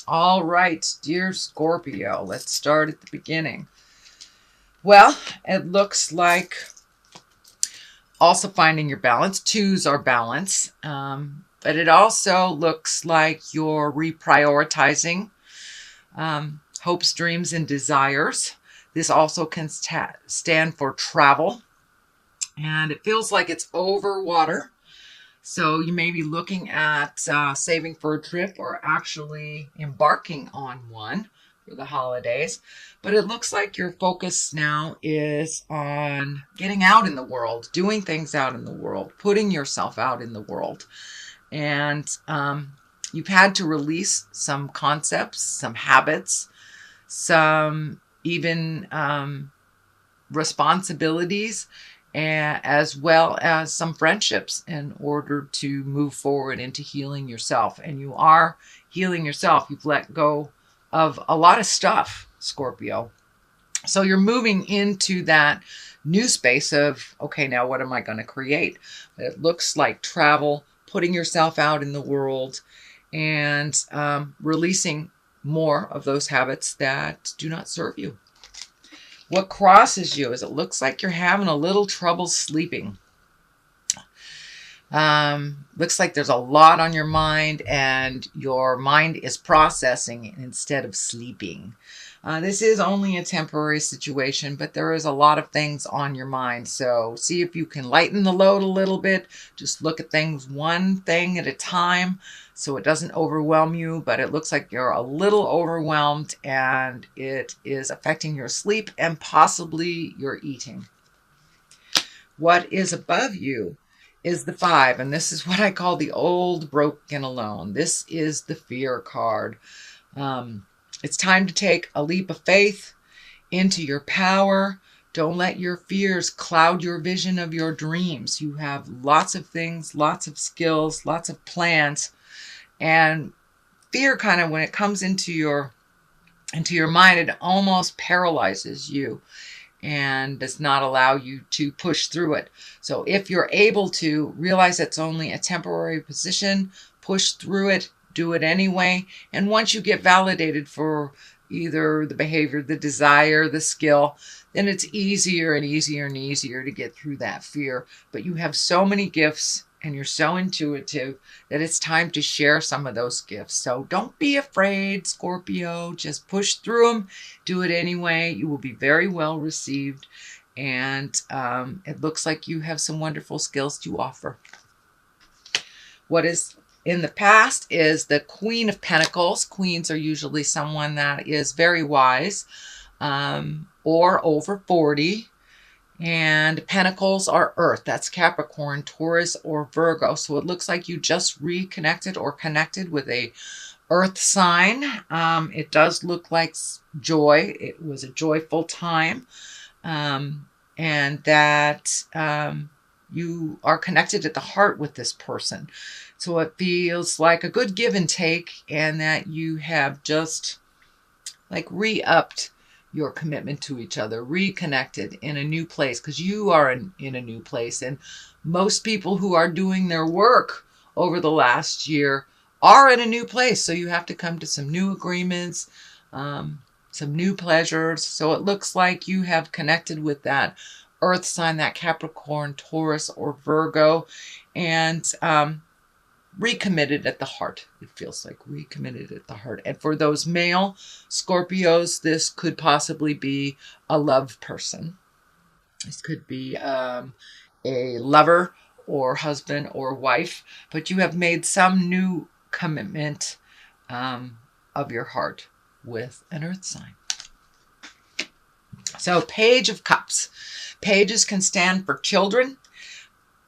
All right, dear Scorpio, let's start at the beginning. Well, it looks like also finding your balance. Twos are balance, but it also looks like you're reprioritizing hopes, dreams, and desires. This also can stand for travel, and it feels like it's over water. So you may be looking at saving for a trip or actually embarking on one for the holidays. But it looks like your focus now is on getting out in the world, doing things out in the world, putting yourself out in the world. And you've had to release some concepts, some habits, some even responsibilities, as well as some friendships in order to move forward into healing yourself. And you are healing yourself. You've let go of a lot of stuff, Scorpio. So you're moving into that new space of, okay, now what am I going to create? It looks like travel, putting yourself out in the world, and releasing more of those habits that do not serve you. What crosses you is it looks like you're having a little trouble sleeping. Looks like there's a lot on your mind and your mind is processing instead of sleeping. This is only a temporary situation, but there is a lot of things on your mind. So see if you can lighten the load a little bit. Just look at things one thing at a time so it doesn't overwhelm you, but it looks like you're a little overwhelmed and it is affecting your sleep and possibly your eating. What is above you is the 5, and this is what I call the old, broken, alone. This is the fear card. It's time to take a leap of faith into your power. Don't let your fears cloud your vision of your dreams. You have lots of things, lots of skills, lots of plans, and fear kind of, when it comes into your mind, it almost paralyzes you and does not allow you to push through it. So if you're able to realize it's only a temporary position, push through it, do it anyway. And once you get validated for either the behavior, the desire, the skill, then it's easier and easier and easier to get through that fear. But you have so many gifts and you're so intuitive that it's time to share some of those gifts. So don't be afraid, Scorpio. Just push through them. Do it anyway. You will be very well received. And it looks like you have some wonderful skills to offer. What is in the past is the Queen of Pentacles. Queens are usually someone that is very wise or over 40. And Pentacles are Earth. That's Capricorn, Taurus, or Virgo. So it looks like you just reconnected or connected with a Earth sign. It does look like joy. It was a joyful time. And that you are connected at the heart with this person. So it feels like a good give and take, and that you have just like re-upped your commitment to each other, reconnected in a new place, because you are in a new place. And most people who are doing their work over the last year are in a new place. So you have to come to some new agreements, some new pleasures. So it looks like you have connected with that Earth sign, that Capricorn, Taurus, or Virgo, and recommitted at the heart. It feels like recommitted at the heart. And for those male Scorpios, this could possibly be a love person. This could be a lover or husband or wife, but you have made some new commitment of your heart with an Earth sign. So Page of Cups. Pages can stand for children.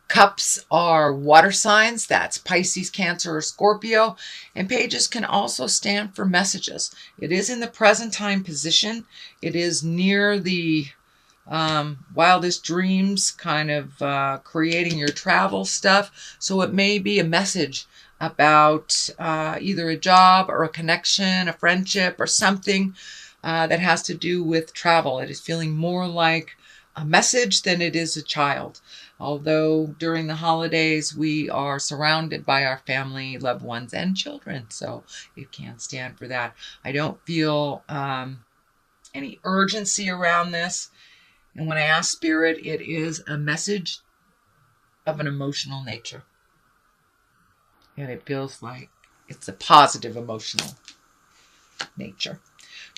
Cups are water signs. That's Pisces, Cancer, or Scorpio. And pages can also stand for messages. It is in the present time position. It is near the wildest dreams, kind of creating your travel stuff. So it may be a message about either a job or a connection, a friendship, or something that has to do with travel. It is feeling more like a message than it is a child. Although during the holidays, we are surrounded by our family, loved ones, and children. So it can stand for that. I don't feel any urgency around this. And when I ask Spirit, it is a message of an emotional nature. And it feels like it's a positive emotional nature.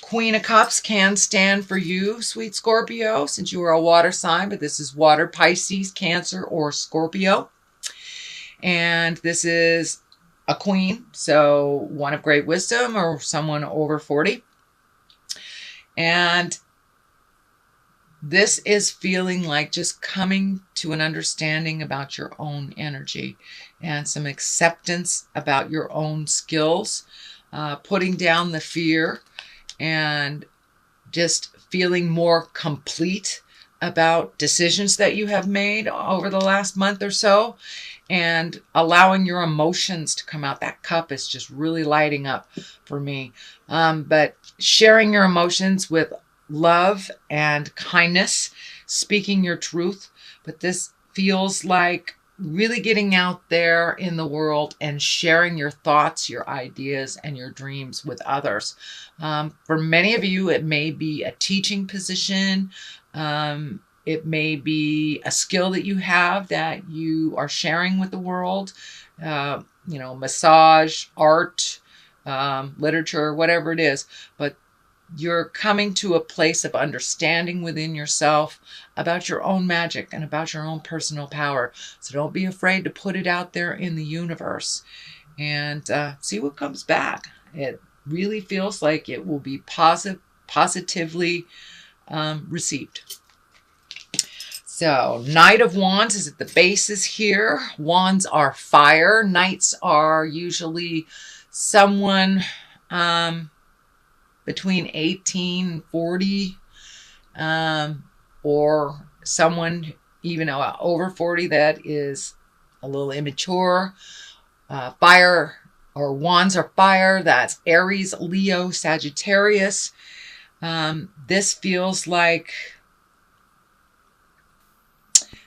Queen of Cups can stand for you, sweet Scorpio, since you are a water sign, but this is water, Pisces, Cancer, or Scorpio. And this is a queen, so one of great wisdom or someone over 40. And this is feeling like just coming to an understanding about your own energy and some acceptance about your own skills, putting down the fear and just feeling more complete about decisions that you have made over the last month or so, and allowing your emotions to come out. That cup is just really lighting up for me. But sharing your emotions with love and kindness, speaking your truth. But this feels like really getting out there in the world and sharing your thoughts, your ideas, and your dreams with others. For many of you, it may be a teaching position. It may be a skill that you have that you are sharing with the world. Massage, art, literature, whatever it is. But you're coming to a place of understanding within yourself about your own magic and about your own personal power. So don't be afraid to put it out there in the universe and see what comes back. It really feels like it will be positively received. So Knight of Wands is at the basis here. Wands are fire. Knights are usually someone between 18 and 40, or someone even over 40 that is a little immature. Fire or wands are fire. That's Aries, Leo, Sagittarius. This feels like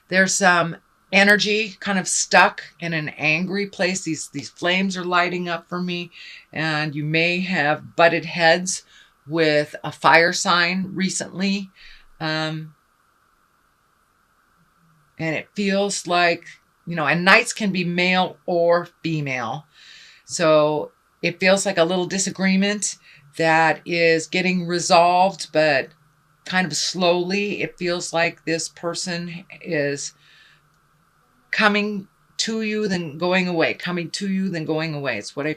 there's some energy kind of stuck in an angry place. These flames are lighting up for me, and you may have butted heads with a fire sign recently. And it feels like, and knights can be male or female. So it feels like a little disagreement that is getting resolved, but kind of slowly. It feels like this person is coming to you, then going away, coming to you, then going away. It's what I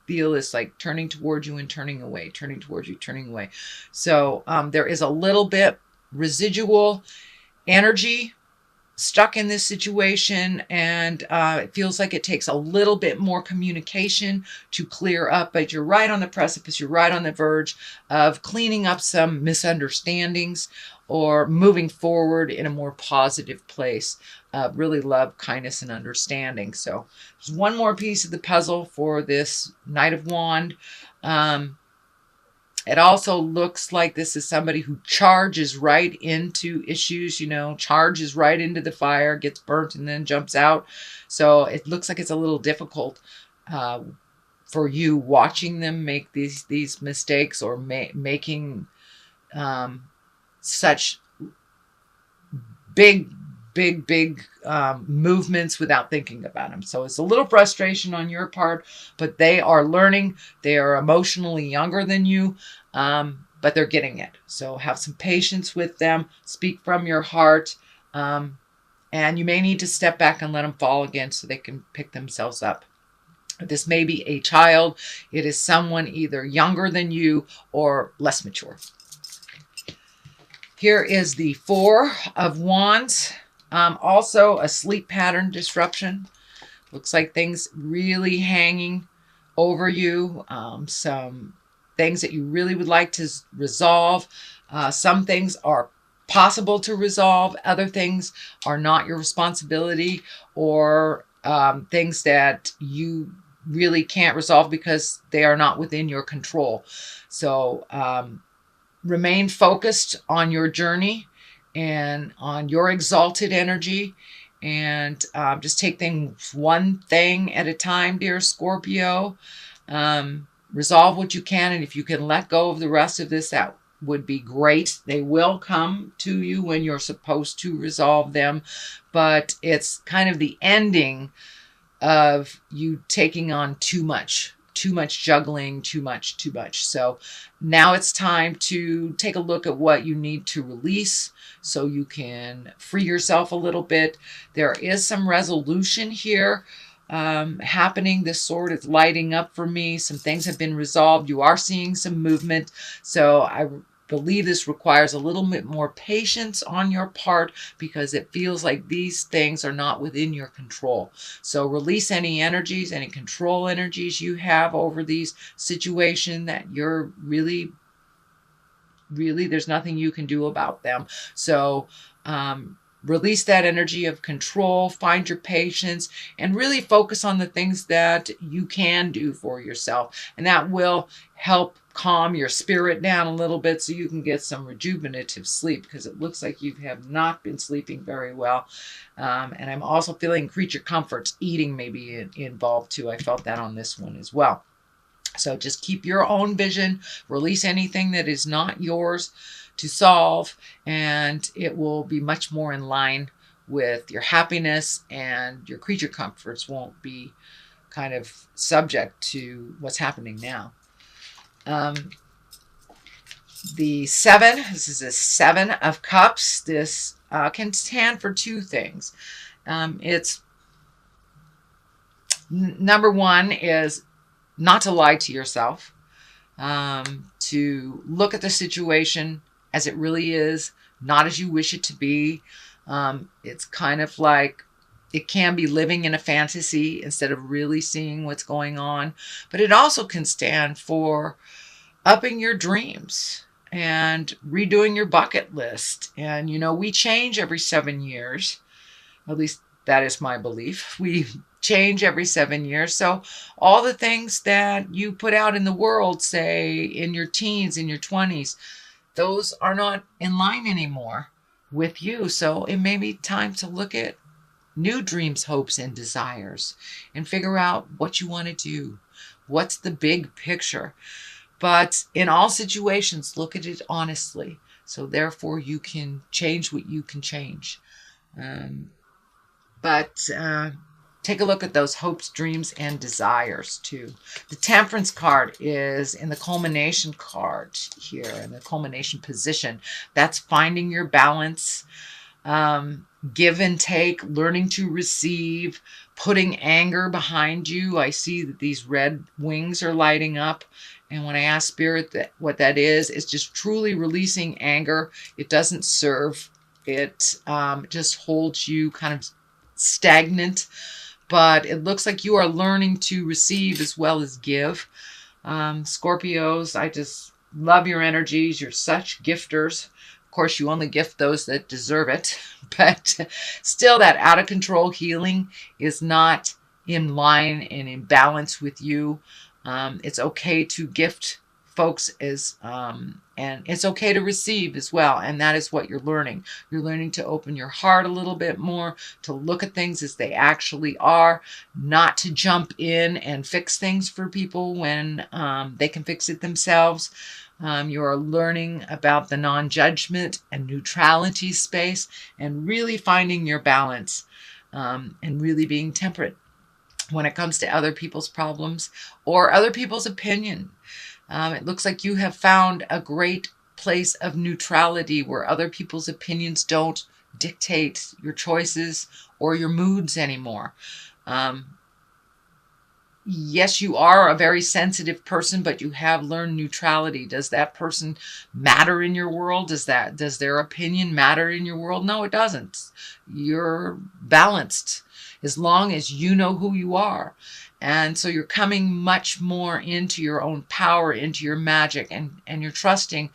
feel is like turning towards you and turning away, turning towards you, turning away. So there is a little bit residual energy stuck in this situation, and it feels like it takes a little bit more communication to clear up, but you're right on the precipice, you're right on the verge of cleaning up some misunderstandings or moving forward in a more positive place. Really love, kindness, and understanding. So there's one more piece of the puzzle for this Knight of Wands. It also looks like this is somebody who charges right into issues, charges right into the fire, gets burnt, and then jumps out. So it looks like it's a little difficult for you watching them make these mistakes or making such big movements without thinking about them. So it's a little frustration on your part, but they are learning. They are emotionally younger than you, but they're getting it. So have some patience with them. Speak from your heart. And you may need to step back and let them fall again so they can pick themselves up. This may be a child. It is someone either younger than you or less mature. Here is the Four of Wands. Also a sleep pattern disruption. Looks like things really hanging over you. Some things that you really would like to resolve. Some things are possible to resolve. Other things are not your responsibility, or things that you really can't resolve because they are not within your control. So remain focused on your journey and on your exalted energy. And just take things one thing at a time, dear Scorpio. Resolve what you can, and if you can let go of the rest of this, that would be great. They will come to you when you're supposed to resolve them, but it's kind of the ending of you taking on too much juggling, too much. So now it's time to take a look at what you need to release so you can free yourself a little bit. There is some resolution here happening. This sword is lighting up for me. Some things have been resolved. You are seeing some movement. So I believe this requires a little bit more patience on your part because it feels like these things are not within your control. So release any energies, any control energies you have over these situations that you're really, there's nothing you can do about them. So release that energy of control, find your patience, and really focus on the things that you can do for yourself. And that will help calm your spirit down a little bit so you can get some rejuvenative sleep, because it looks like you have not been sleeping very well. And I'm also feeling creature comforts, eating maybe involved too. I felt that on this one as well. So just keep your own vision, release anything that is not yours to solve, and it will be much more in line with your happiness, and your creature comforts won't be kind of subject to what's happening now. The 7, this is a 7 of Cups. This can stand for two things. It's number one is not to lie to yourself, to look at the situation as it really is, not as you wish it to be. It's kind of like it can be living in a fantasy instead of really seeing what's going on. But it also can stand for upping your dreams and redoing your bucket list. And, you know, we change every 7 years. At least that is my belief. We change every 7 years. So all the things that you put out in the world, say in your teens, in your 20s, those are not in line anymore with you. So it may be time to look at new dreams, hopes, and desires and figure out what you want to do. What's the big picture? But in all situations, look at it honestly. So therefore you can change what you can change. Take a look at those hopes, dreams, and desires too. The Temperance card is in the culmination card here, in the culmination position. That's finding your balance, give and take, learning to receive, putting anger behind you. I see that these red wings are lighting up. And when I ask Spirit what that is, it's just truly releasing anger. It doesn't serve. It just holds you kind of stagnant. But it looks like you are learning to receive as well as give. Scorpios, I just love your energies. You're such gifters. Of course, you only gift those that deserve it. But still, that out of control healing is not in line and in balance with you. It's okay to gift folks and it's okay to receive as well. And that is what you're learning. You're learning to open your heart a little bit more, to look at things as they actually are, not to jump in and fix things for people when they can fix it themselves. You are learning about the non-judgment and neutrality space and really finding your balance and really being temperate when it comes to other people's problems or other people's opinion. It looks like you have found a great place of neutrality where other people's opinions don't dictate your choices or your moods anymore. Yes, you are a very sensitive person, but you have learned neutrality. Does that person matter in your world? Does their opinion matter in your world? No, it doesn't. You're balanced as long as you know who you are. And so you're coming much more into your own power, into your magic, and you're trusting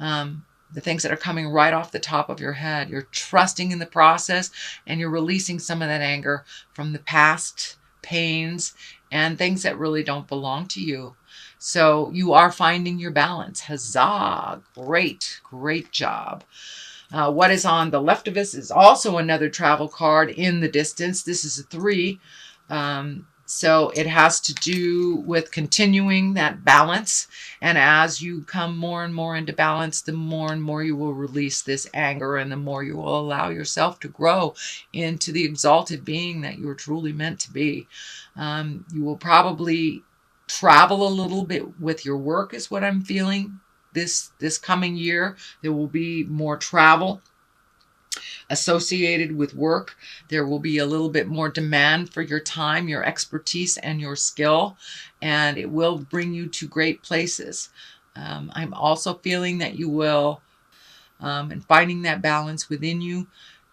the things that are coming right off the top of your head. You're trusting in the process, and you're releasing some of that anger from the past pains and things that really don't belong to you. So you are finding your balance. Huzzah! Great, great job. What is on the left of us is also another travel card in the distance. This is a 3. So it has to do with continuing that balance. And as you come more and more into balance, the more and more you will release this anger, and the more you will allow yourself to grow into the exalted being that you are truly meant to be. You will probably travel a little bit with your work is what I'm feeling. This coming year, there will be more travel associated with work. There will be a little bit more demand for your time, your expertise, and your skill, and it will bring you to great places. I'm also feeling that you will, and finding that balance within you,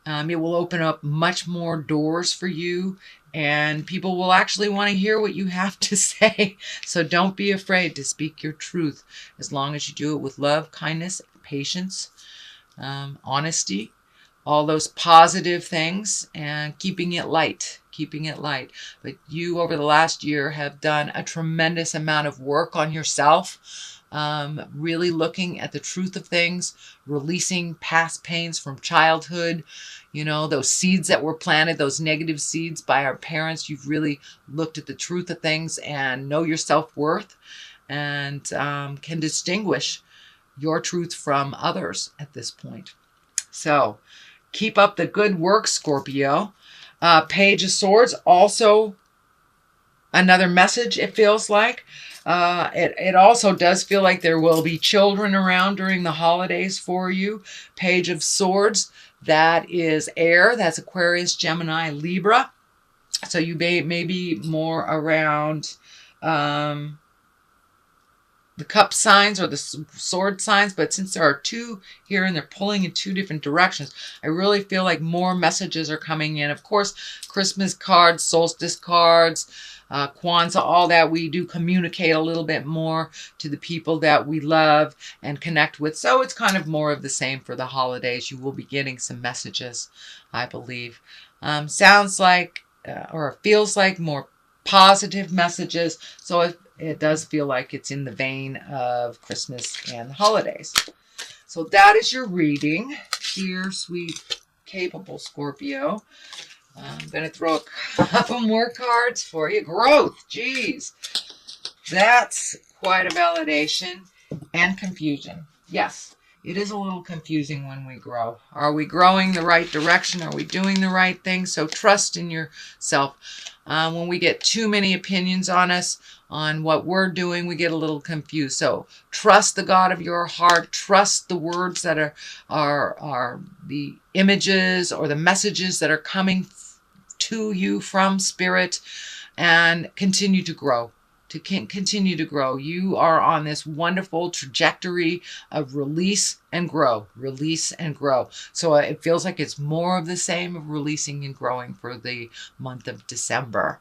it will open up much more doors for you, and people will actually want to hear what you have to say. So don't be afraid to speak your truth, as long as you do it with love, kindness, patience, honesty, all those positive things, and keeping it light. But you, over the last year, have done a tremendous amount of work on yourself, really looking at the truth of things, releasing past pains from childhood, those seeds that were planted, those negative seeds by our parents. You've really looked at the truth of things and know your self-worth, and can distinguish your truth from others at this point. So keep up the good work, Scorpio. Page of Swords, also another message, it feels like. It also does feel like there will be children around during the holidays for you. Page of Swords, that is air. That's Aquarius, Gemini, Libra. So you may be more around the cup signs or the sword signs, but since there are 2 here and they're pulling in 2 different directions, I really feel like more messages are coming in. Of course, Christmas cards, solstice cards, Kwanzaa, all that, we do communicate a little bit more to the people that we love and connect with. So it's kind of more of the same for the holidays. You will be getting some messages, I believe. Sounds like, or feels like, more positive messages. So it does feel like it's in the vein of Christmas and the holidays. So that is your reading. Dear, sweet, capable Scorpio. I'm going to throw a couple more cards for you. Growth. Geez. That's quite a validation. And confusion. Yes, it is a little confusing when we grow. Are we growing the right direction? Are we doing the right thing? So trust in yourself. When we get too many opinions on us, on what we're doing, we get a little confused. So trust the God of your heart. Trust the words that are the images or the messages that are coming to you from Spirit, and continue to grow. Continue to grow. You are on this wonderful trajectory of release and grow. Release and grow. So it feels like it's more of the same of releasing and growing for the month of December.